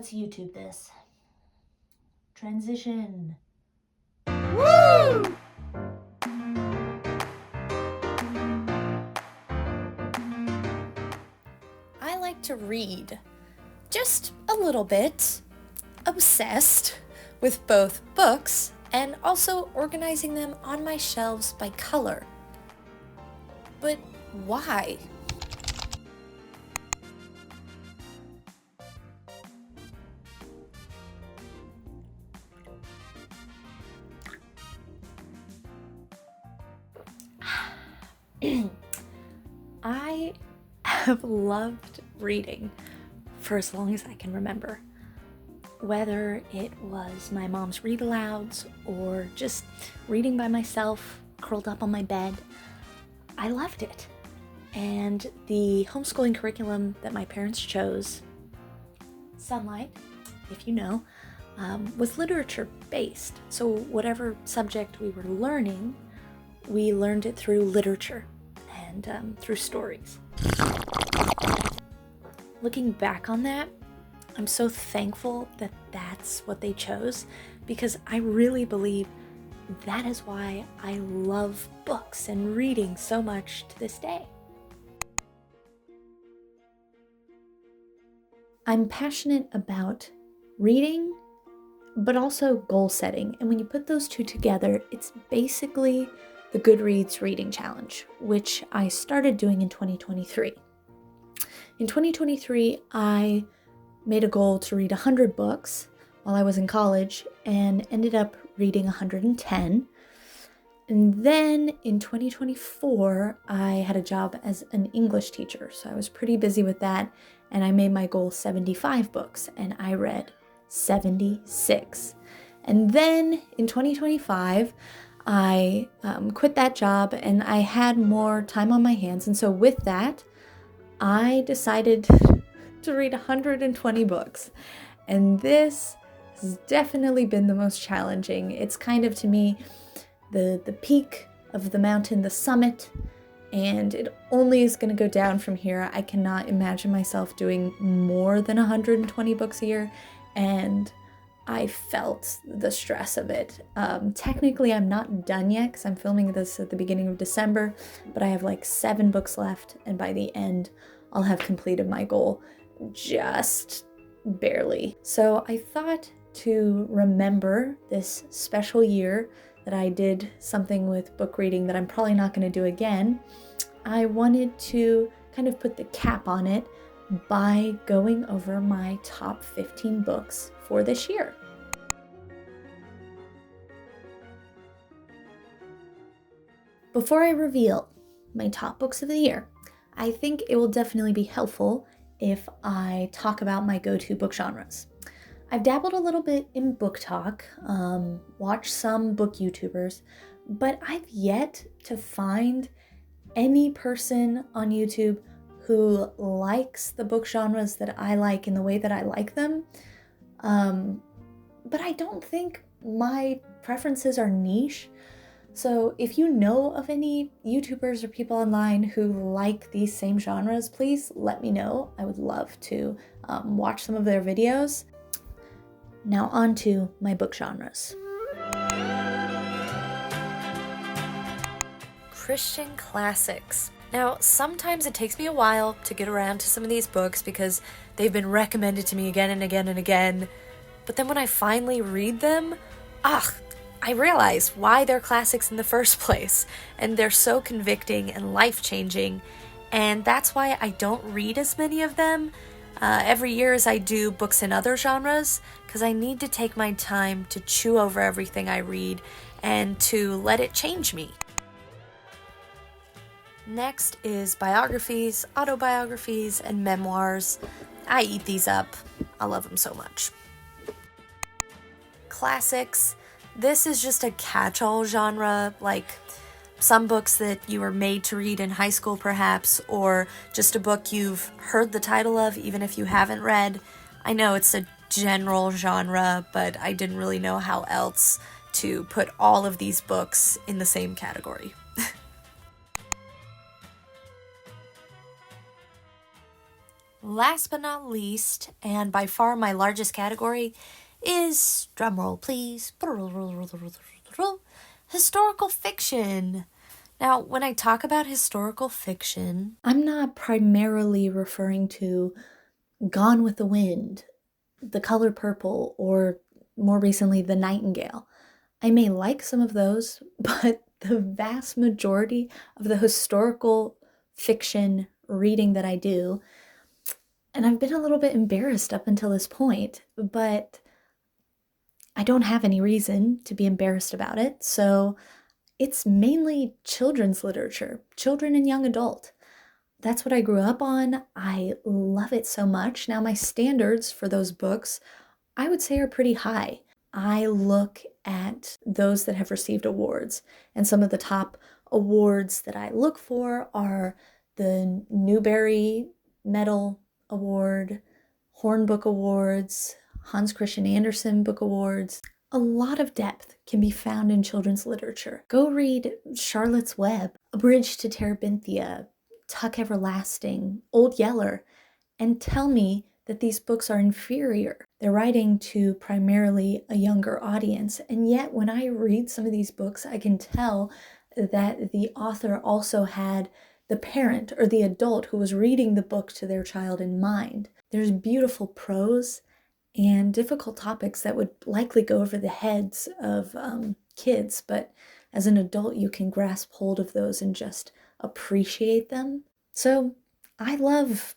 let's YouTube this. Transition. Woo! I like to read. Just a little bit. Obsessed with both books and also organizing them on my shelves by color. But why? I have loved reading for as long as I can remember. Whether it was my mom's read alouds or just reading by myself, curled up on my bed, I loved it. And the homeschooling curriculum that my parents chose, Sunlight, if you know, was literature based. So whatever subject we were learning, we learned it through literature and through stories. Looking back on that, I'm so thankful that that's what they chose, because I really believe that is why I love books and reading so much to this day. I'm passionate about reading, but also goal setting. And when you put those two together, it's basically the Goodreads Reading Challenge, which I started doing in 2023. In 2023, I made a goal to read 100 books while I was in college and ended up reading 110. And then in 2024, I had a job as an English teacher, so I was pretty busy with that, and I made my goal 75 books, and I read 76. And then in 2025, I quit that job and I had more time on my hands, and so with that, I decided to read 120 books. And this has definitely been the most challenging. It's kind of, to me, the peak of the mountain, the summit, and it only is going to go down from here. I cannot imagine myself doing more than 120 books a year, and I felt the stress of it. Technically, I'm not done yet because I'm filming this at the beginning of December, but I have like 7 books left, and by the end, I'll have completed my goal, just barely. So I thought to remember this special year that I did something with book reading that I'm probably not going to do again, I wanted to kind of put the cap on it by going over my top 15 books for this year. Before I reveal my top books of the year, I think it will definitely be helpful if I talk about my go-to book genres. I've dabbled a little bit in book talk, watched some book YouTubers, but I've yet to find any person on YouTube who likes the book genres that I like in the way that I like them. But I don't think my preferences are niche. So if you know of any YouTubers or people online who like these same genres, please let me know. I would love to watch some of their videos. Now on to my book genres. Christian classics. Now, sometimes it takes me a while to get around to some of these books because they've been recommended to me again and again and again. But then when I finally read them, I realize why they're classics in the first place. And they're so convicting and life-changing. And that's why I don't read as many of them every year as I do books in other genres, because I need to take my time to chew over everything I read and to let it change me. Next is biographies, autobiographies, and memoirs. I eat these up. I love them so much. Classics. This is just a catch-all genre, like some books that you were made to read in high school perhaps, or just a book you've heard the title of even if you haven't read. I know it's a general genre, but I didn't really know how else to put all of these books in the same category. last but not least, and by far my largest category, is, drumroll please, historical fiction. Now, when I talk about historical fiction, I'm not primarily referring to Gone with the Wind, The Color Purple, or more recently, The Nightingale. I may like some of those, but the vast majority of the historical fiction reading that I do, and I've been a little bit embarrassed up until this point, but I don't have any reason to be embarrassed about it, so it's mainly children's literature, children and young adult. That's what I grew up on. I love it so much. Now, my standards for those books, I would say, are pretty high. I look at those that have received awards, and some of the top awards that I look for are the Newbery Medal Award, Horn Book Awards, Hans Christian Andersen Book Awards. A lot of depth can be found in children's literature. Go read Charlotte's Web, A Bridge to Terabithia, Tuck Everlasting, Old Yeller, and tell me that these books are inferior. They're writing to primarily a younger audience, and yet when I read some of these books, I can tell that the author also had the parent or the adult who was reading the book to their child in mind. There's beautiful prose and difficult topics that would likely go over the heads of kids, but as an adult, you can grasp hold of those and just appreciate them. So I love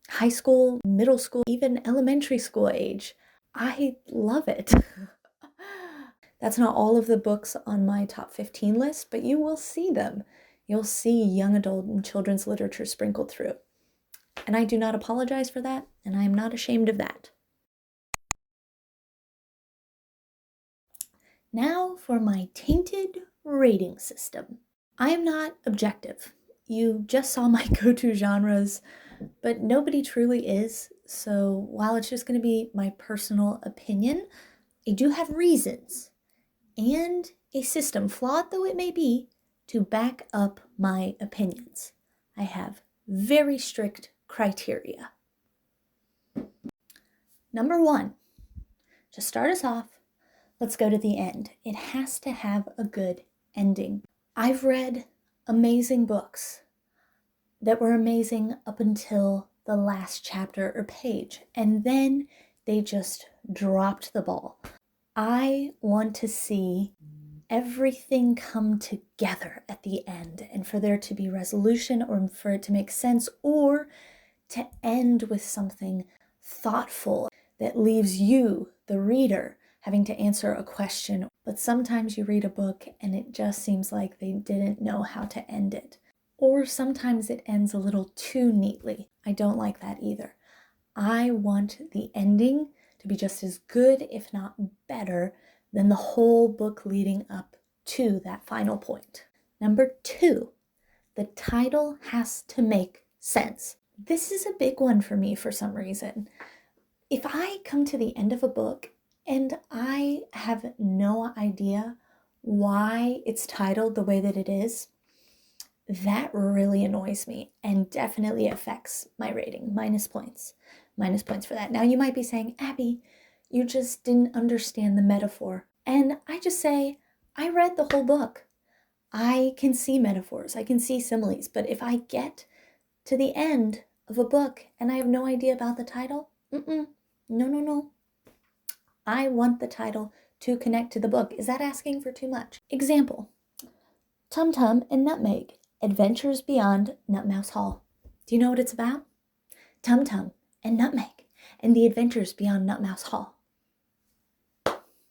high school, middle school, even elementary school age. I love it. That's not all of the books on my top 15 list, but you will see them. You'll see young adult and children's literature sprinkled through. And I do not apologize for that, and I am not ashamed of that. Now for my tainted rating system. I am not objective. You just saw my go-to genres, but nobody truly is. So while it's just going to be my personal opinion, I do have reasons and a system, flawed though it may be, to back up my opinions. I have very strict criteria. Number one, to start us off, let's go to the end. It has to have a good ending. I've read amazing books that were amazing up until the last chapter or page, and then they just dropped the ball. I want to see everything come together at the end, and for there to be resolution, or for it to make sense, or to end with something thoughtful that leaves you, the reader, having to answer a question. But sometimes you read a book and it just seems like they didn't know how to end it. Or sometimes it ends a little too neatly. I don't like that either. I want the ending to be just as good, if not better, than the whole book leading up to that final point. Number two, the title has to make sense. This is a big one for me for some reason. If I come to the end of a book and I have no idea why it's titled the way that it is, that really annoys me and definitely affects my rating. Minus points. Minus points for that. Now you might be saying, Abby, you just didn't understand the metaphor. And I just say, I read the whole book. I can see metaphors. I can see similes. But if I get to the end of a book and I have no idea about the title, no. I want the title to connect to the book. Is that asking for too much? Example, Tum Tum and Nutmeg, Adventures Beyond Nutmouse Hall. Do you know what it's about? Tum Tum and Nutmeg and the Adventures Beyond Nutmouse Hall.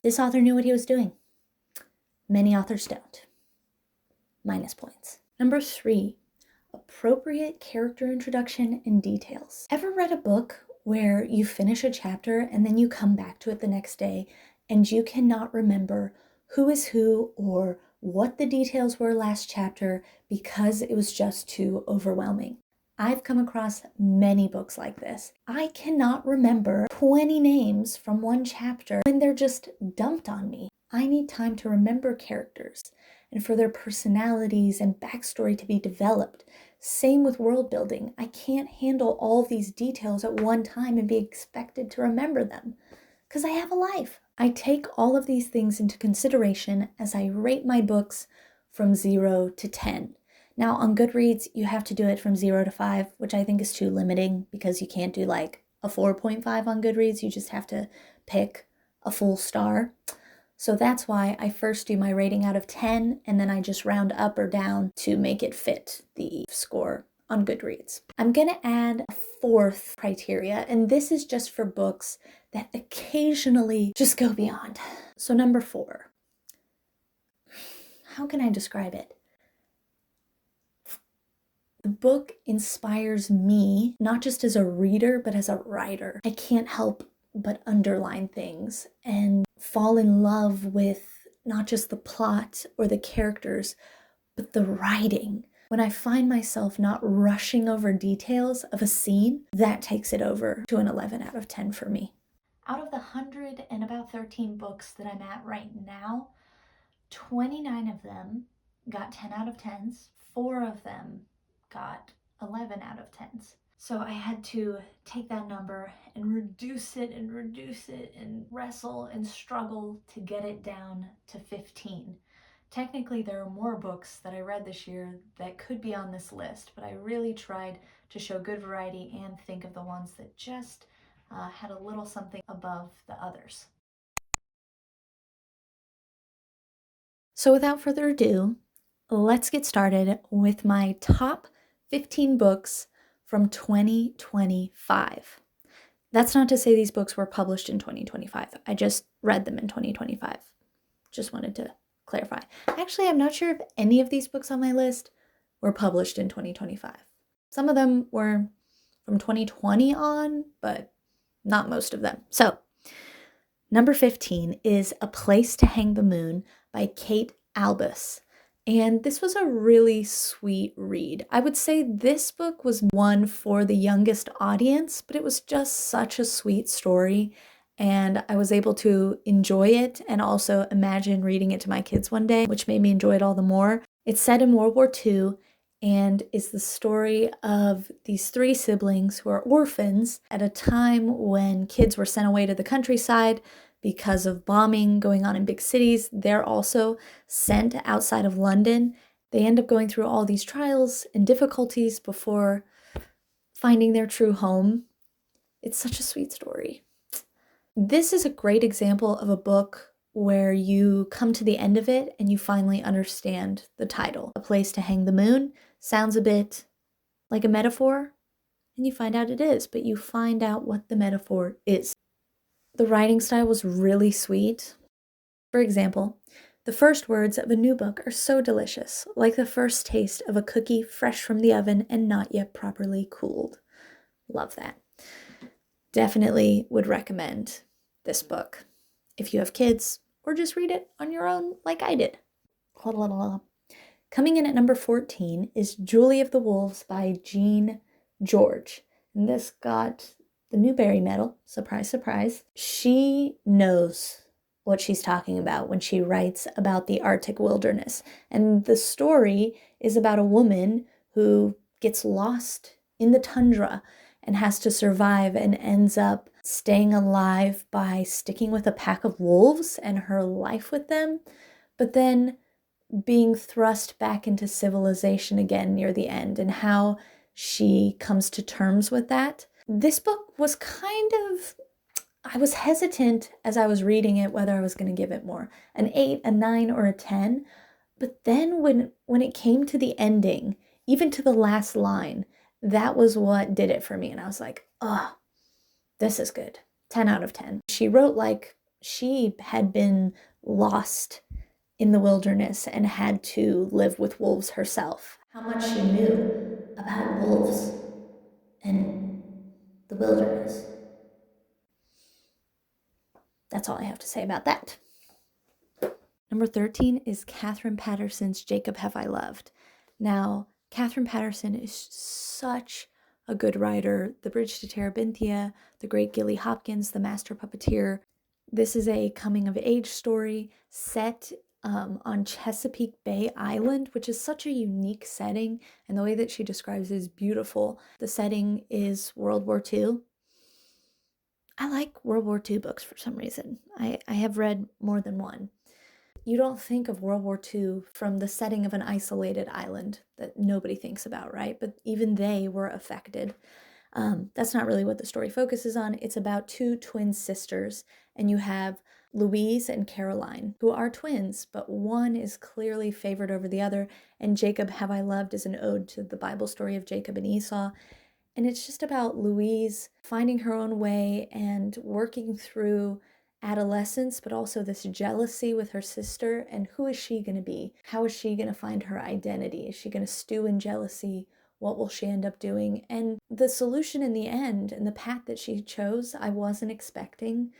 This author knew what he was doing. Many authors don't. Minus points. Number three, appropriate character introduction and details. Ever read a book where you finish a chapter and then you come back to it the next day and you cannot remember who is who or what the details were last chapter because it was just too overwhelming? I've come across many books like this. I cannot remember 20 names from one chapter when they're just dumped on me. I need time to remember characters and for their personalities and backstory to be developed Same with world building. I can't handle all these details at one time and be expected to remember them because I have a life. I take all of these things into consideration as I rate my books from 0 to 10. Now on Goodreads, you have to do it from 0 to 5, which I think is too limiting because you can't do like a 4.5 on Goodreads. You just have to pick a full star. So that's why I first do my rating out of 10 and then I just round up or down to make it fit the score on Goodreads. I'm gonna add a fourth criteria, and this is just for books that occasionally just go beyond. So number 4. How can I describe it? The book inspires me, not just as a reader, but as a writer. I can't help but underline things and fall in love with not just the plot or the characters, but the writing. When I find myself not rushing over details of a scene, that takes it over to an 11 out of 10 for me. Out of the 113 books that I'm at right now, 29 of them got 10 out of 10s, 4 of them got 11 out of 10s. So I had to take that number and reduce it and wrestle and struggle to get it down to 15. Technically, there are more books that I read this year that could be on this list, but I really tried to show good variety and think of the ones that just had a little something above the others. So without further ado, let's get started with my top 15 books from 2025. That's not to say these books were published in 2025. I just read them in 2025. Just wanted to clarify. Actually, I'm not sure if any of these books on my list were published in 2025. Some of them were from 2020 on, but not most of them. So, number 15 is A Place to Hang the Moon by Kate Albus. And this was a really sweet read. I would say this book was one for the youngest audience, but it was just such a sweet story. And I was able to enjoy it and also imagine reading it to my kids one day, which made me enjoy it all the more. It's set in World War II and is the story of these 3 siblings who are orphans at a time when kids were sent away to the countryside because of bombing going on in big cities. They're also sent outside of London. They end up going through all these trials and difficulties before finding their true home. It's such a sweet story. This is a great example of a book where you come to the end of it and you finally understand the title. A Place to Hang the Moon sounds a bit like a metaphor, and you find out it is, but you find out what the metaphor is. The writing style was really sweet. For example, the first words of a new book are so delicious, like the first taste of a cookie fresh from the oven and not yet properly cooled. Love that. Definitely would recommend this book if you have kids or just read it on your own like I did. Coming in at number 14 is Julie of the Wolves by Jean George. And this got the Newbery Medal. Surprise, surprise. She knows what she's talking about when she writes about the Arctic wilderness. And the story is about a woman who gets lost in the tundra and has to survive and ends up staying alive by sticking with a pack of wolves and her life with them, but then being thrust back into civilization again near the end and how she comes to terms with that. This book was I was hesitant as I was reading it whether I was going to give it more, an 8, a 9, or a 10. But then when it came to the ending, even to the last line, that was what did it for me. And I was like, oh, this is good. 10 out of 10. She wrote like she had been lost in the wilderness and had to live with wolves herself. How much she knew about wolves and the wilderness. That's all I have to say about that. Number 13 is Katherine Patterson's Jacob Have I Loved. Now, Katherine Patterson is such a good writer. The Bridge to Terabithia, The Great Gilly Hopkins, The Master Puppeteer. This is a coming-of-age story set on Chesapeake Bay Island, which is such a unique setting, and the way that she describes it is beautiful. The setting is World War II. I like World War II books for some reason. I have read more than one. You don't think of World War II from the setting of an isolated island that nobody thinks about, right? But even they were affected. That's not really what the story focuses on. It's about two twin sisters, and you have Louise and Caroline, who are twins, but one is clearly favored over the other. And Jacob Have I Loved is an ode to the Bible story of Jacob and Esau. And it's just about Louise finding her own way and working through adolescence, but also this jealousy with her sister. And who is she going to be? How is she going to find her identity? Is she going to stew in jealousy? What will she end up doing? And the solution in the end and the path that she chose, I wasn't expecting.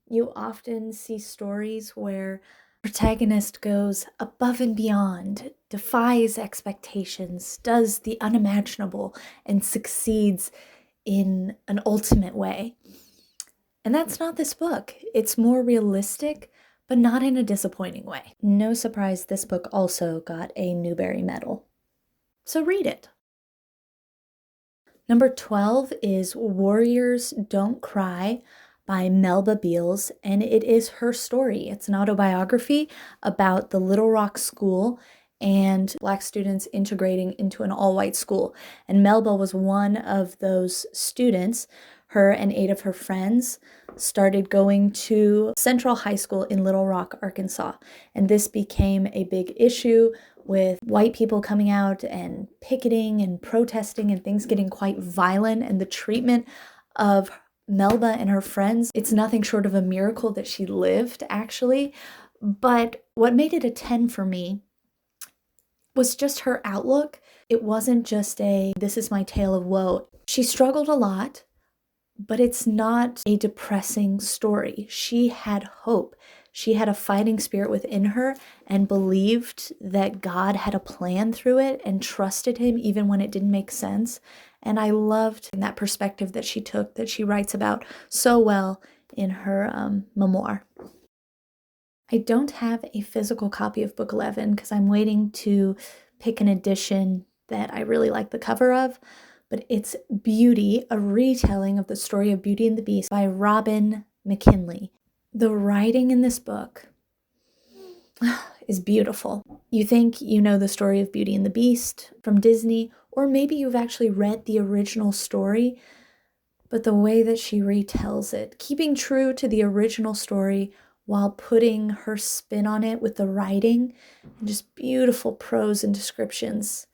You often see stories where protagonist goes above and beyond, defies expectations, does the unimaginable, and succeeds in an ultimate way. And that's not this book. It's more realistic, but not in a disappointing way. No surprise, this book also got a Newbery Medal. So read it. Number 12 is Warriors Don't Cry by Melba Beals, and it is her story. It's an autobiography about the Little Rock School and Black students integrating into an all-white school. And Melba was one of those students. Her and 8 of her friends started going to Central High School in Little Rock, Arkansas. And this became a big issue with white people coming out and picketing and protesting and things getting quite violent. And the treatment of Melba and her friends, it's nothing short of a miracle that she lived, actually. But what made it a 10 for me was just her outlook. It wasn't just this is my tale of woe. She struggled a lot, but it's not a depressing story. She had hope. She had a fighting spirit within her and believed that God had a plan through it and trusted him even when it didn't make sense. And I loved that perspective that she took, that she writes about so well in her memoir. I don't have a physical copy of Book 11 because I'm waiting to pick an edition that I really like the cover of, but it's Beauty, a retelling of the story of Beauty and the Beast by Robin McKinley. The writing in this book is beautiful. You think you know the story of Beauty and the Beast from Disney, or maybe you've actually read the original story, but the way that she retells it, keeping true to the original story while putting her spin on it with the writing and just beautiful prose and descriptions.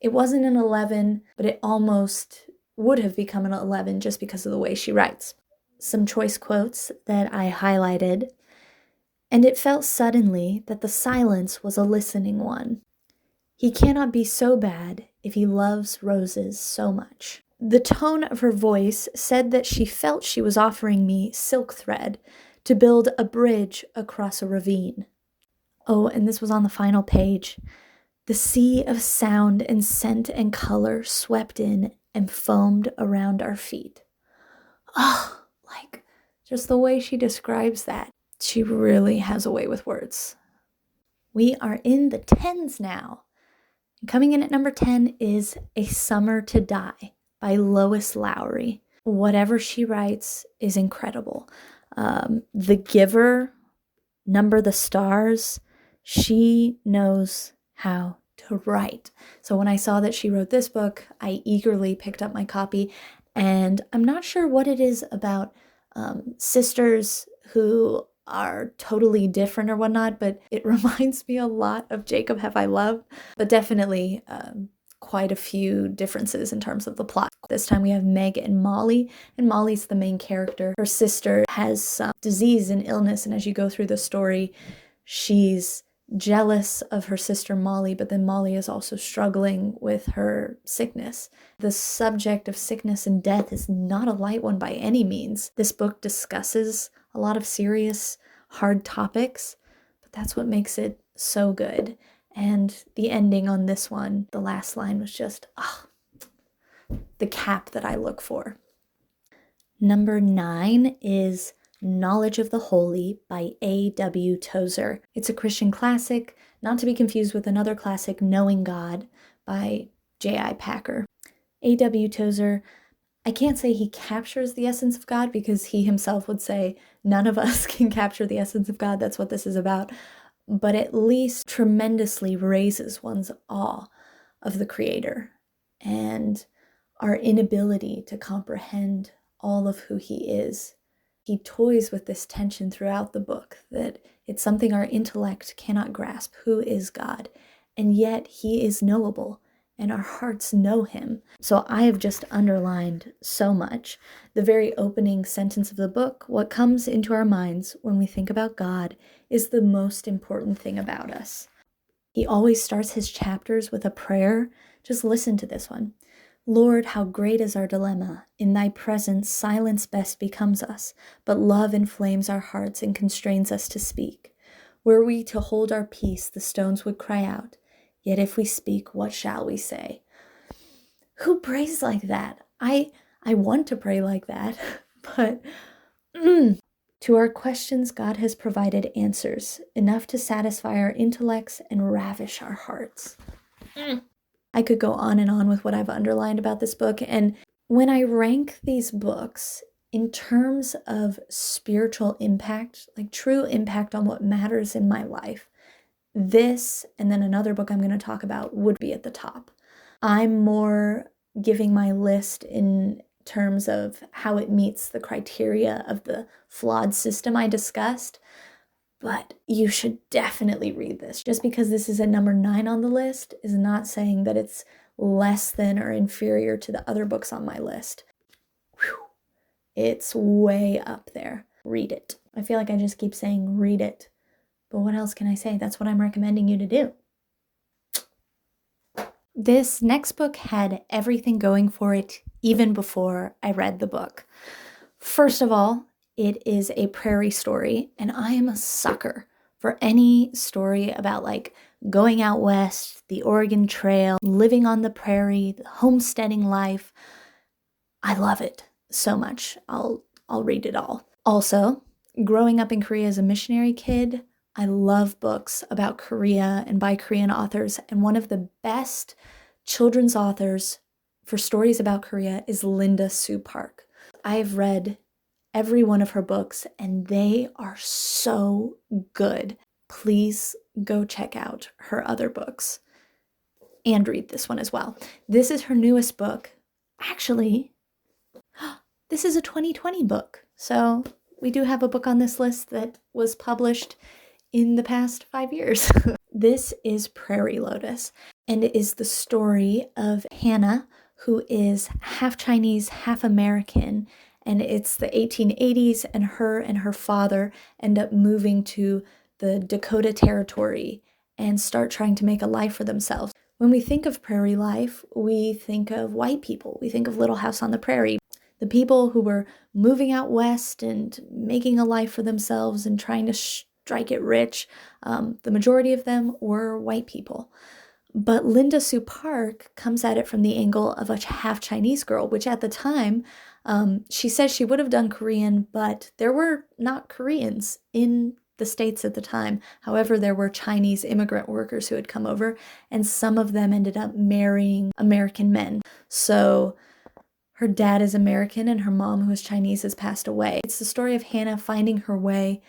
It wasn't an 11, but it almost would have become an 11 just because of the way she writes. Some choice quotes that I highlighted. And it felt suddenly that the silence was a listening one. He cannot be so bad if he loves roses so much. The tone of her voice said that she felt she was offering me silk thread to build a bridge across a ravine. Oh, and this was on the final page. The sea of sound and scent and color swept in and foamed around our feet. Oh, like just the way she describes that. She really has a way with words. We are in the 10s now. Coming in at number 10 is A Summer to Die by Lois Lowry. Whatever she writes is incredible. The Giver, Number the Stars, she knows how to write. So when I saw that she wrote this book, I eagerly picked up my copy. And I'm not sure what it is about sisters who are totally different or whatnot, but it reminds me a lot of Jacob Have I Loved, but definitely quite a few differences in terms of the plot. This time we have Meg and Molly's the main character. Her sister has some disease and illness, and as you go through the story, she's jealous of her sister Molly, but then Molly is also struggling with her sickness. The subject of sickness and death is not a light one by any means. This book discusses a lot of serious, hard topics, but that's what makes it so good. And the ending on this one, the last line was just, the cap that I look for. Number 9 is Knowledge of the Holy by A.W. Tozer. It's a Christian classic, not to be confused with another classic, Knowing God by J.I. Packer. A.W. Tozer, I can't say he captures the essence of God because he himself would say none of us can capture the essence of God. That's what this is about. But at least tremendously raises one's awe of the Creator and our inability to comprehend all of who he is. He toys with this tension throughout the book that it's something our intellect cannot grasp. Who is God? And yet he is knowable, and our hearts know him. So I have just underlined so much. The very opening sentence of the book, what comes into our minds when we think about God is the most important thing about us. He always starts his chapters with a prayer. Just listen to this one. Lord, how great is our dilemma. In thy presence, silence best becomes us, but love inflames our hearts and constrains us to speak. Were we to hold our peace, the stones would cry out. Yet if we speak, what shall we say? Who prays like that? I want to pray like that, but to our questions, God has provided answers, enough to satisfy our intellects and ravish our hearts. I could go on and on with what I've underlined about this book, and when I rank these books in terms of spiritual impact, like true impact on what matters in my life, this and then another book I'm going to talk about would be at the top. I'm more giving my list in terms of how it meets the criteria of the flawed system I discussed, but you should definitely read this. Just because this is at number 9 on the list is not saying that it's less than or inferior to the other books on my list. Whew. It's way up there. Read it. I feel like I just keep saying read it. But what else can I say? That's what I'm recommending you to do. This next book had everything going for it even before I read the book. First of all, it is a prairie story, and I am a sucker for any story about like going out west, the Oregon Trail, living on the prairie, the homesteading life. I love it so much. I'll read it all. Also, growing up in Korea as a missionary kid, I love books about Korea and by Korean authors, and one of the best children's authors for stories about Korea is Linda Sue Park. I've read every one of her books, and they are so good. Please go check out her other books and read this one as well. This is her newest book. Actually, this is a 2020 book. So we do have a book on this list that was published in the past 5 years. This is Prairie Lotus, and it is the story of Hannah, who is half Chinese, half American, and it's the 1880s, and her father end up moving to the Dakota Territory and start trying to make a life for themselves. When we think of prairie life, we think of white people. We think of Little House on the Prairie. The people who were moving out west and making a life for themselves and trying to strike it rich, the majority of them were white people. But Linda Sue Park comes at it from the angle of a half Chinese girl, which at the time, she says she would have done Korean, but there were not Koreans in the States at the time. However, there were Chinese immigrant workers who had come over, and some of them ended up marrying American men. So her dad is American, and her mom, who is Chinese, has passed away. It's the story of Hannah finding her way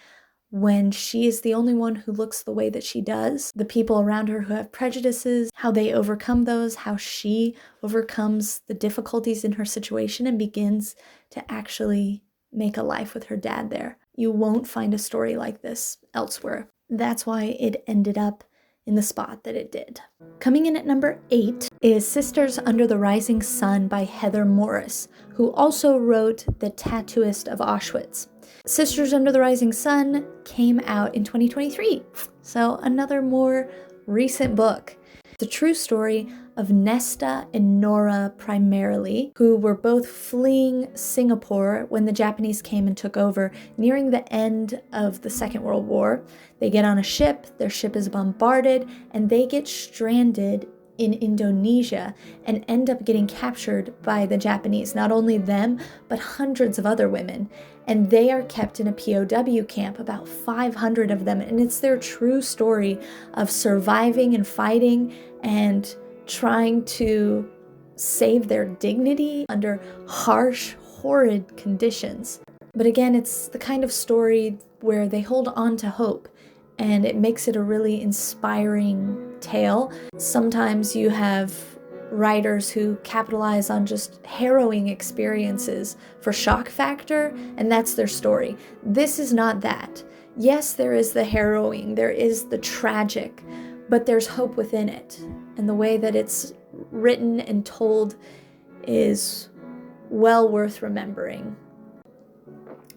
when she is the only one who looks the way that she does, the people around her who have prejudices, how they overcome those, how she overcomes the difficulties in her situation and begins to actually make a life with her dad there. You won't find a story like this elsewhere. That's why it ended up in the spot that it did. Coming in at number 8 is Sisters Under the Rising Sun by Heather Morris, who also wrote The Tattooist of Auschwitz. Sisters Under the Rising Sun came out in 2023, so another more recent book. It's a true story of Nesta and Nora primarily, who were both fleeing Singapore when the Japanese came and took over, nearing the end of the Second World War. They get on a ship, their ship is bombarded, and they get stranded in Indonesia and end up getting captured by the Japanese. Not only them, but hundreds of other women. and they are kept in a POW camp, about 500 of them, and it's their true story of surviving and fighting and trying to save their dignity under harsh, horrid conditions. But again, it's the kind of story where they hold on to hope, and it makes it a really inspiring tale. Sometimes you have writers who capitalize on just harrowing experiences for shock factor, and that's their story. This is not that. Yes, there is the harrowing, there is the tragic, but there's hope within it. And the way that it's written and told is well worth remembering.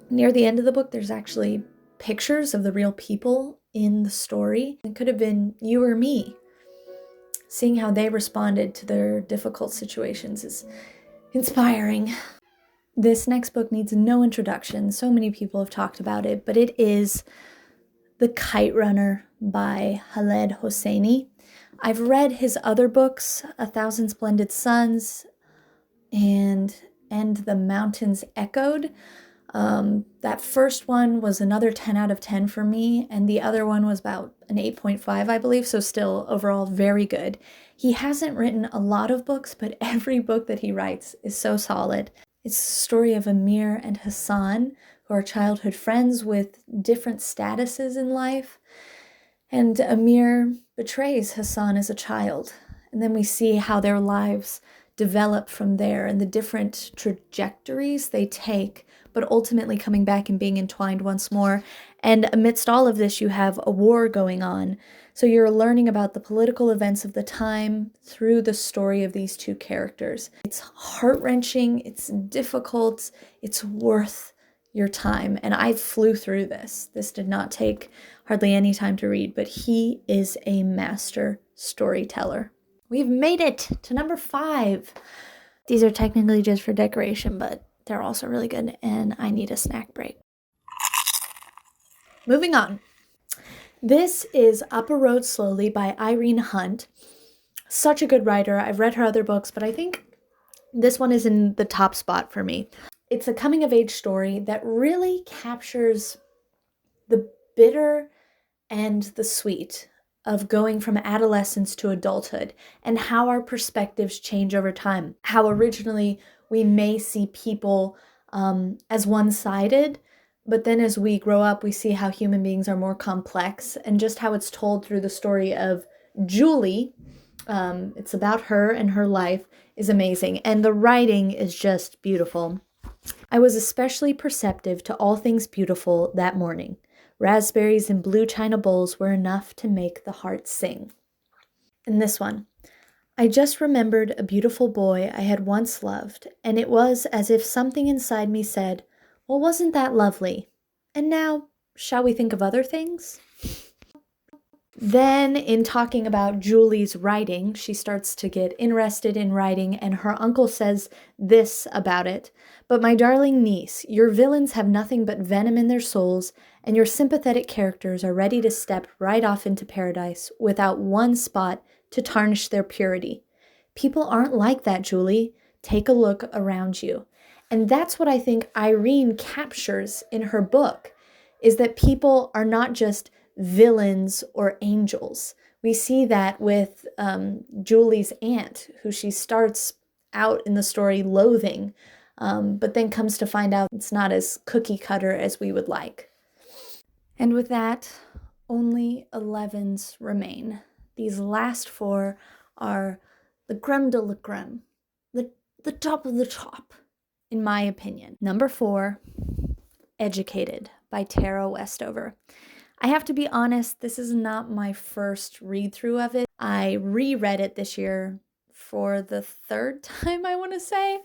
Near the end of the book, there's actually pictures of the real people in the story. It could have been you or me. Seeing how they responded to their difficult situations is inspiring. This next book needs no introduction. So many people have talked about it, but it is The Kite Runner by Khaled Hosseini. I've read his other books, A Thousand Splendid Suns and The Mountains Echoed. That first one was another 10 out of 10 for me, and the other one was about an 8.5, I believe, so still overall very good. He hasn't written a lot of books, but every book that he writes is so solid. It's the story of Amir and Hassan, who are childhood friends with different statuses in life, and Amir betrays Hassan as a child, and then we see how their lives develop from there and the different trajectories they take, but ultimately coming back and being entwined once more. And amidst all of this, you have a war going on. So you're learning about the political events of the time through the story of these two characters. It's heart-wrenching, it's difficult, it's worth your time. And I flew through this. This did not take hardly any time to read, but he is a master storyteller. We've made it to number 5. These are technically just for decoration, but they're also really good, and I need a snack break. Moving on. This is Up a Road Slowly by Irene Hunt. Such a good writer. I've read her other books, but I think this one is in the top spot for me. It's a coming-of-age story that really captures the bitter and the sweet of going from adolescence to adulthood and how our perspectives change over time. How originally we may see people as one-sided, but then as we grow up, we see how human beings are more complex, and just how it's told through the story of Julie. It's about her and her life is amazing, and the writing is just beautiful. I was especially perceptive to all things beautiful that morning. Raspberries in blue china bowls were enough to make the heart sing. And this one. I just remembered a beautiful boy I had once loved, and it was as if something inside me said, well, wasn't that lovely? And now, shall we think of other things? Then, in talking about Julie's writing, she starts to get interested in writing, and her uncle says this about it. But my darling niece, your villains have nothing but venom in their souls, and your sympathetic characters are ready to step right off into paradise without one spot to tarnish their purity. People aren't like that, Julie. Take a look around you. And that's what I think Irene captures in her book, is that people are not just villains or angels. We see that with Julie's aunt, who she starts out in the story loathing, but then comes to find out it's not as cookie cutter as we would like. And with that, only 11s remain. These last 4 are the creme de la creme, the top of the top, in my opinion. Number 4, Educated by Tara Westover. I have to be honest, this is not my first read-through of it. I reread it this year for the 3rd time, I want to say.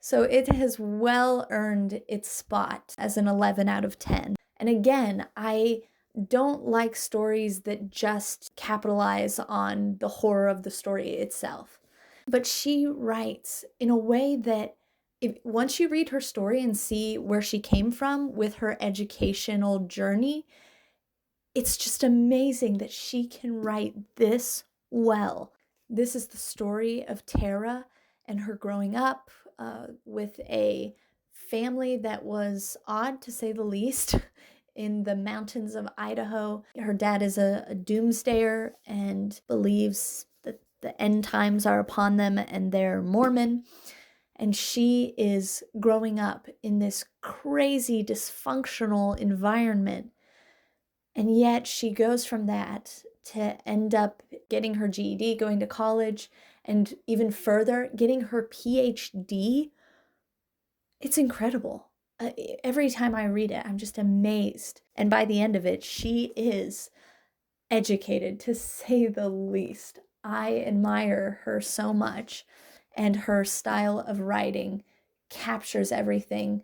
So it has well earned its spot as an 11 out of 10. And again, I don't like stories that just capitalize on the horror of the story itself. But she writes in a way that once you read her story and see where she came from with her educational journey, it's just amazing that she can write this well. This is the story of Tara and her growing up with a family that was odd, to say the least, in the mountains of Idaho. Her dad is a doomsdayer and believes that the end times are upon them, and they're Mormon. And she is growing up in this crazy, dysfunctional environment. And yet she goes from that to end up getting her GED, going to college, and even further, getting her PhD. It's incredible. Every time I read it, I'm just amazed. And by the end of it, she is educated, to say the least. I admire her so much, and her style of writing captures everything,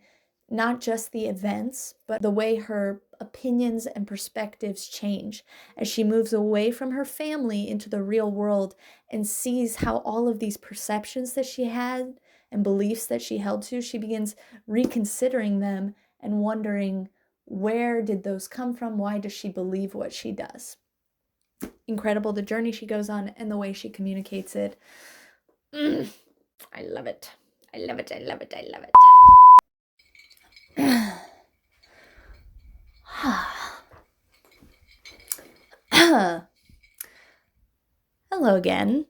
not just the events, but the way her opinions and perspectives change as she moves away from her family into the real world and sees how all of these perceptions that she had and beliefs that she held to, she begins reconsidering them and wondering, where did those come from? Why does she believe what she does? Incredible, the journey she goes on and the way she communicates it. I love it. I love it. I love it. I love it. Hello again.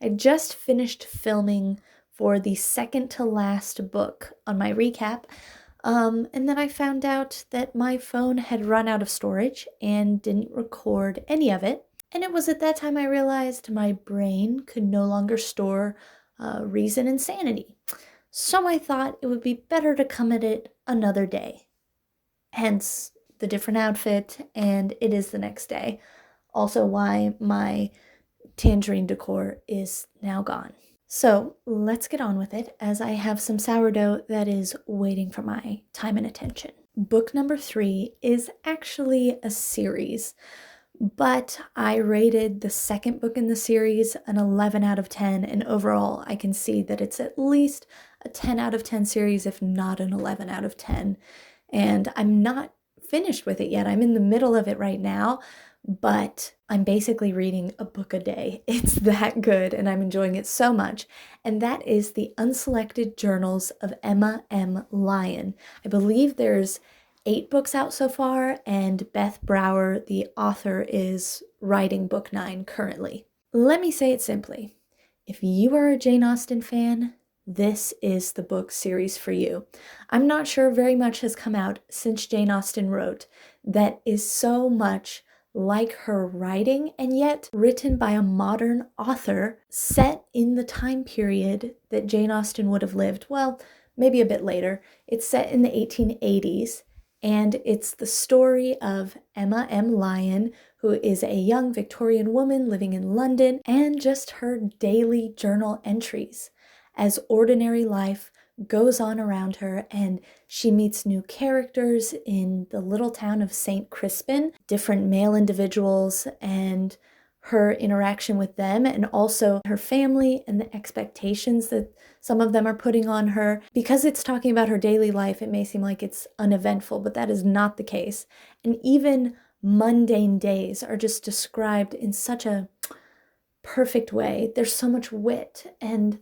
I just finished filming for the second to last book on my recap. And then I found out that my phone had run out of storage and didn't record any of it. And it was at that time I realized my brain could no longer store reason and sanity. So I thought it would be better to come at it another day. Hence the different outfit, and it is the next day. Also why my tangerine decor is now gone. So let's get on with it, as I have some sourdough that is waiting for my time and attention. Book number 3 is actually a series, but I rated the second book in the series an 11 out of 10, and overall I can see that it's at least a 10 out of 10 series, if not an 11 out of 10. And I'm not finished with it yet. I'm in the middle of it right now, but I'm basically reading a book a day. It's that good, and I'm enjoying it so much. And that is The Unselected Journals of Emma M. Lyon. I believe there's 8 books out so far, and Beth Brower, the author, is writing book 9 currently. Let me say it simply. If you are a Jane Austen fan, this is the book series for you. I'm not sure very much has come out since Jane Austen wrote that is so much like her writing, and yet written by a modern author set in the time period that Jane Austen would have lived. Well, maybe a bit later. It's set in the 1880s, and it's the story of Emma M. Lyon, who is a young Victorian woman living in London, and just her daily journal entries as ordinary life goes on around her, and she meets new characters in the little town of St. Crispin, different male individuals, and her interaction with them, and also her family and the expectations that some of them are putting on her. Because it's talking about her daily life, it may seem like it's uneventful, but that is not the case. And even mundane days are just described in such a perfect way. There's so much wit, and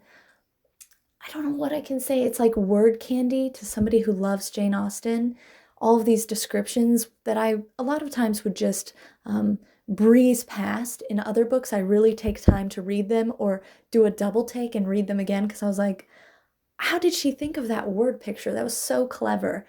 I don't know what I can say. It's like word candy to somebody who loves Jane Austen. All of these descriptions that I a lot of times would just breeze past. In other books, I really take time to read them or do a double take and read them again, because I was like, how did she think of that word picture? That was so clever.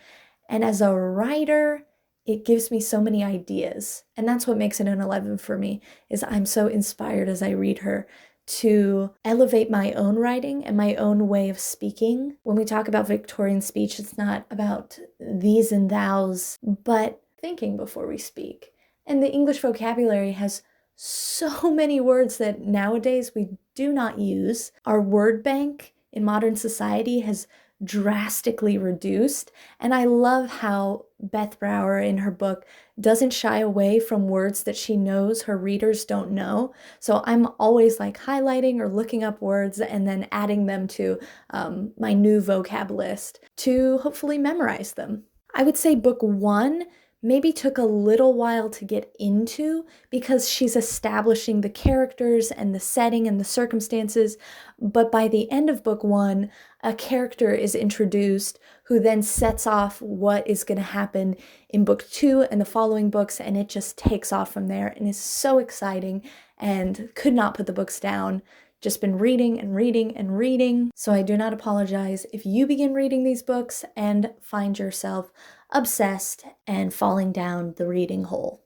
And as a writer, it gives me so many ideas. And that's what makes it an 11 for me, is I'm so inspired as I read her to elevate my own writing and my own way of speaking. When we talk about Victorian speech, it's not about these and thous, but thinking before we speak. And the English vocabulary has so many words that nowadays we do not use. Our word bank in modern society has drastically reduced, and I love how Beth Brower in her book doesn't shy away from words that she knows her readers don't know. So I'm always like highlighting or looking up words and then adding them to my new vocab list to hopefully memorize them. I would say book 1 maybe took a little while to get into because she's establishing the characters and the setting and the circumstances. But by the end of book 1, a character is introduced who then sets off what is going to happen in book 2 and the following books, and it just takes off from there and is so exciting and could not put the books down. Just been reading and reading and reading. So I do not apologize if you begin reading these books and find yourself obsessed and falling down the reading hole.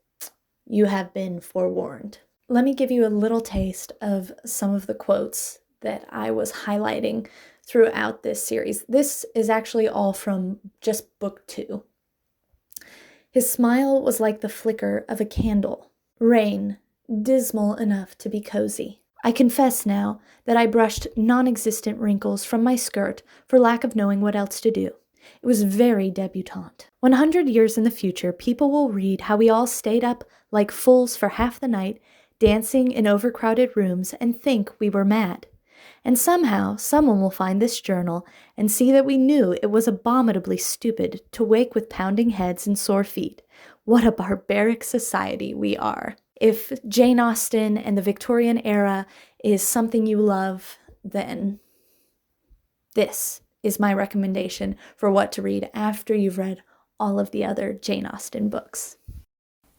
You have been forewarned. Let me give you a little taste of some of the quotes that I was highlighting throughout this series. This is actually all from just book 2. His smile was like the flicker of a candle. Rain, dismal enough to be cozy. I confess now that I brushed non-existent wrinkles from my skirt for lack of knowing what else to do. It was very debutante. 100 years in the future, people will read how we all stayed up like fools for half the night, dancing in overcrowded rooms, and think we were mad. And somehow, someone will find this journal and see that we knew it was abominably stupid to wake with pounding heads and sore feet. What a barbaric society we are. If Jane Austen and the Victorian era is something you love, then this is my recommendation for what to read after you've read all of the other Jane Austen books.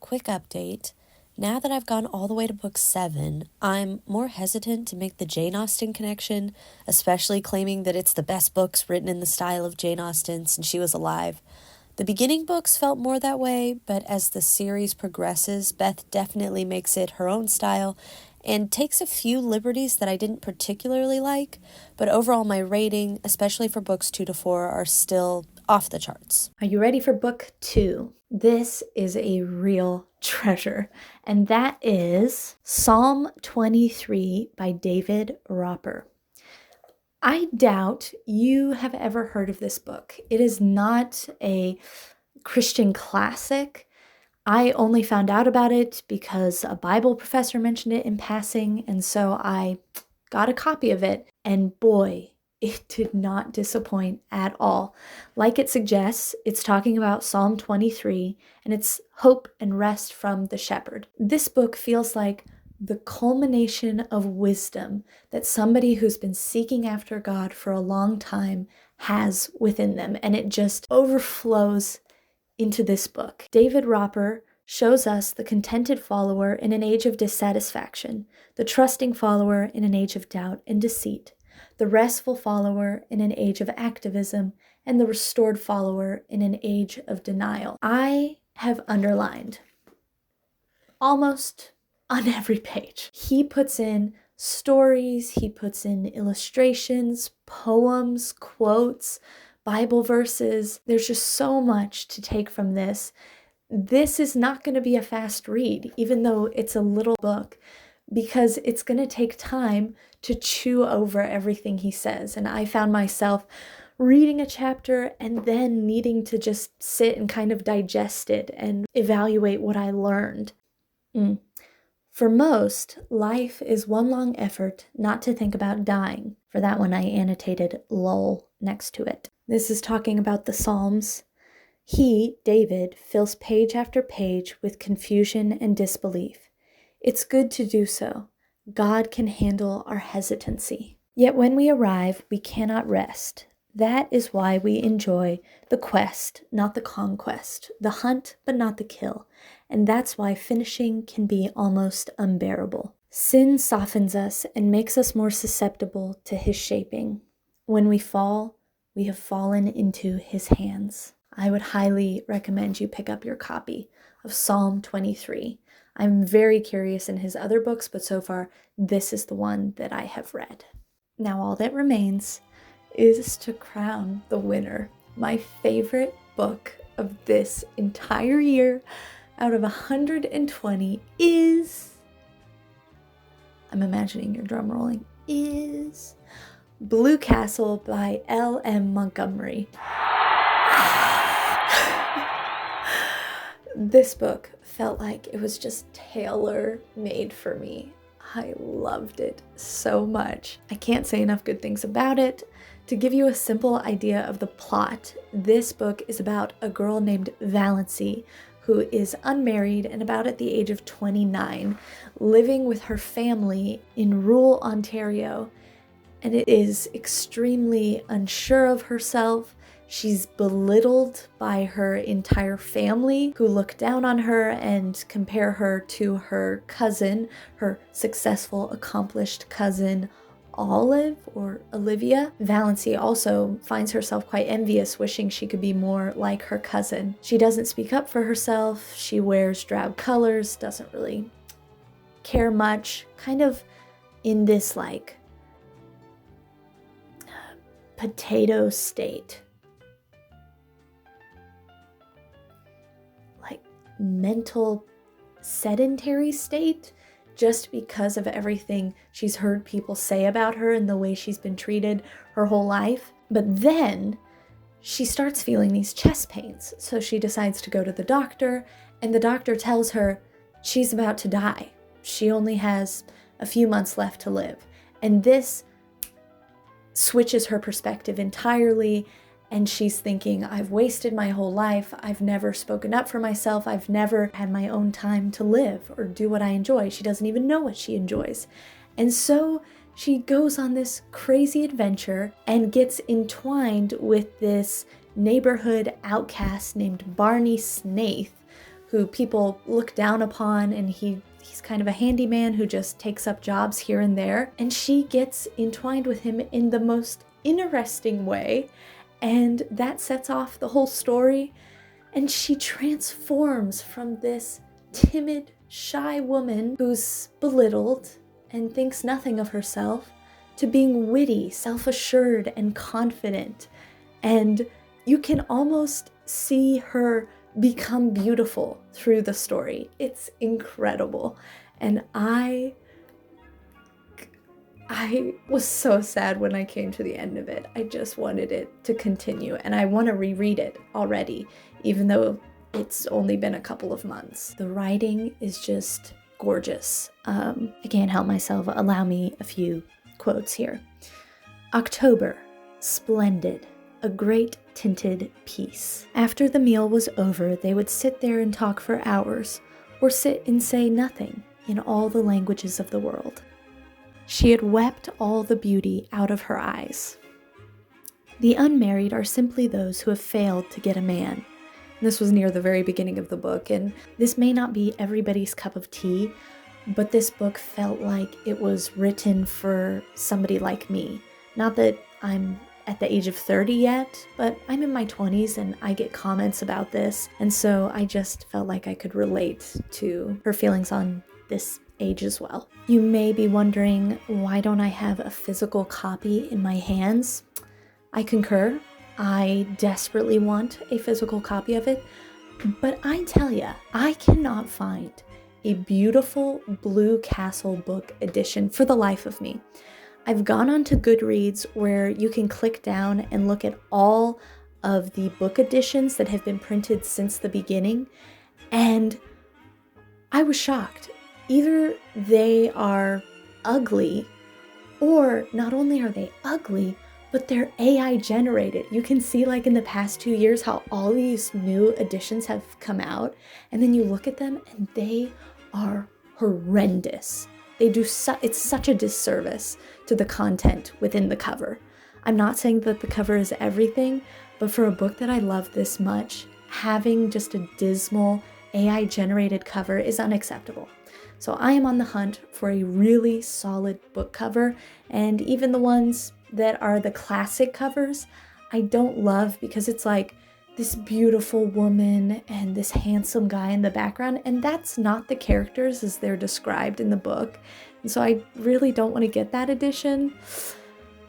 Quick update. Now that I've gone all the way to book 7, I'm more hesitant to make the Jane Austen connection, especially claiming that it's the best books written in the style of Jane Austen since she was alive. The beginning books felt more that way, but as the series progresses, Beth definitely makes it her own style and takes a few liberties that I didn't particularly like, but overall my rating, especially for books 2 to 4, are still off the charts. Are you ready for book 2? This is a real treasure, and that is Psalm 23 by David Roper. I doubt you have ever heard of this book. It is not a Christian classic. I only found out about it because a Bible professor mentioned it in passing, and so I got a copy of it, and boy, it did not disappoint at all. Like it suggests, it's talking about Psalm 23, and it's hope and rest from the shepherd. This book feels like the culmination of wisdom that somebody who's been seeking after God for a long time has within them, and it just overflows into this book. David Roper shows us the contented follower in an age of dissatisfaction, the trusting follower in an age of doubt and deceit, the restful follower in an age of activism, and the restored follower in an age of denial. I have underlined almost on every page. He puts in stories, he puts in illustrations, poems, quotes, Bible verses. There's just so much to take from this. This is not going to be a fast read, even though it's a little book, because it's going to take time to chew over everything he says. And I found myself reading a chapter and then needing to just sit and kind of digest it and evaluate what I learned. For most, life is one long effort not to think about dying. For that one, I annotated lol next to it. This is talking about the Psalms. He, David, fills page after page with confusion and disbelief. It's good to do so. God can handle our hesitancy. Yet when we arrive, we cannot rest. That is why we enjoy the quest, not the conquest, the hunt, but not the kill. And that's why finishing can be almost unbearable. Sin softens us and makes us more susceptible to his shaping. When we fall, we have fallen into his hands. I would highly recommend you pick up your copy of Psalm 23. I'm very curious in his other books, but so far, this is the one that I have read. Now all that remains is to crown the winner. My favorite book of this entire year out of 120 is, I'm imagining your drum rolling, is Blue Castle by L.M. Montgomery. This book felt like it was just tailor-made for me. I loved it so much. I can't say enough good things about it. To give you a simple idea of the plot, this book is about a girl named Valancy who is unmarried and about at the age of 29, living with her family in rural Ontario, and it is extremely unsure of herself. She's belittled by her entire family, who look down on her and compare her to her cousin, her successful, accomplished cousin, Olive or Olivia. Valancy also finds herself quite envious, wishing she could be more like her cousin. She doesn't speak up for herself. She wears drab colors, doesn't really care much, kind of in this like potato state. Like mental sedentary state, just because of everything she's heard people say about her and the way she's been treated her whole life. But then she starts feeling these chest pains. So she decides to go to the doctor, and the doctor tells her she's about to die. She only has a few months left to live. And this switches her perspective entirely. And she's thinking, I've wasted my whole life. I've never spoken up for myself. I've never had my own time to live or do what I enjoy. She doesn't even know what she enjoys. And so she goes on this crazy adventure and gets entwined with this neighborhood outcast named Barney Snaith, who people look down upon, and he's kind of a handyman who just takes up jobs here and there. And she gets entwined with him in the most interesting way. And that sets off the whole story. And she transforms from this timid, shy woman who's belittled and thinks nothing of herself to being witty, self-assured, and confident. And you can almost see her become beautiful through the story. It's incredible. And I was so sad when I came to the end of it. I just wanted it to continue, and I want to reread it already, even though it's only been a couple of months. The writing is just gorgeous. I can't help myself. Allow me a few quotes here. October, splendid, a great tinted piece. After the meal was over, they would sit there and talk for hours, or sit and say nothing in all the languages of the world. She had wept all the beauty out of her eyes. The unmarried are simply those who have failed to get a man. And this was near the very beginning of the book, and this may not be everybody's cup of tea, but this book felt like it was written for somebody like me. Not that I'm at the age of 30 yet, but I'm in my 20s and I get comments about this, and so I just felt like I could relate to her feelings on this age as well. You may be wondering, why don't I have a physical copy in my hands? I concur. I desperately want a physical copy of it, but I tell ya, I cannot find a beautiful Blue Castle book edition for the life of me. I've gone onto Goodreads, where you can click down and look at all of the book editions that have been printed since the beginning, and I was shocked. Either they are ugly, or not only are they ugly, but they're AI generated. You can see, like, in the past 2 years how all these new editions have come out, and then you look at them and they are horrendous. It's such a disservice to the content within the cover. I'm not saying that the cover is everything, but for a book that I love this much, having just a dismal AI generated cover is unacceptable. So I am on the hunt for a really solid book cover, and even the ones that are the classic covers, I don't love, because it's like this beautiful woman and this handsome guy in the background, and that's not the characters as they're described in the book. And so I really don't want to get that edition.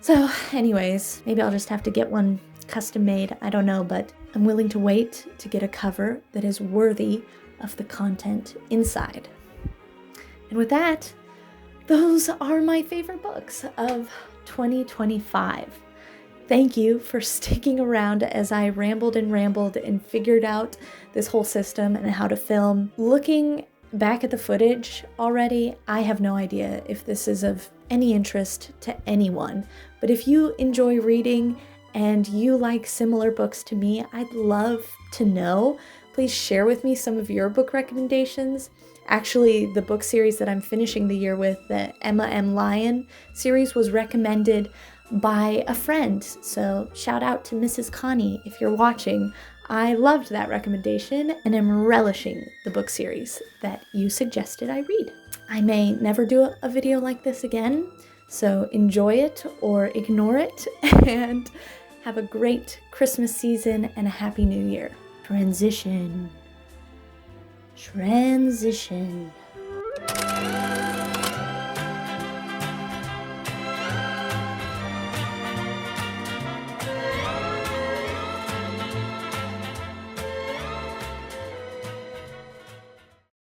So anyways, maybe I'll just have to get one custom made. I don't know, but I'm willing to wait to get a cover that is worthy of the content inside. And with that, those are my favorite books of 2025. Thank you for sticking around as I rambled and figured out this whole system and how to film. Looking back at the footage already, I have no idea if this is of any interest to anyone. But if you enjoy reading and you like similar books to me, I'd love to know. Please share with me some of your book recommendations. Actually, the book series that I'm finishing the year with, the Emma M. Lyon series, was recommended by a friend. So shout out to Mrs. Connie if you're watching. I loved that recommendation and am relishing the book series that you suggested I read. I may never do a video like this again, so enjoy it or ignore it, and have a great Christmas season and a happy new year. Transition.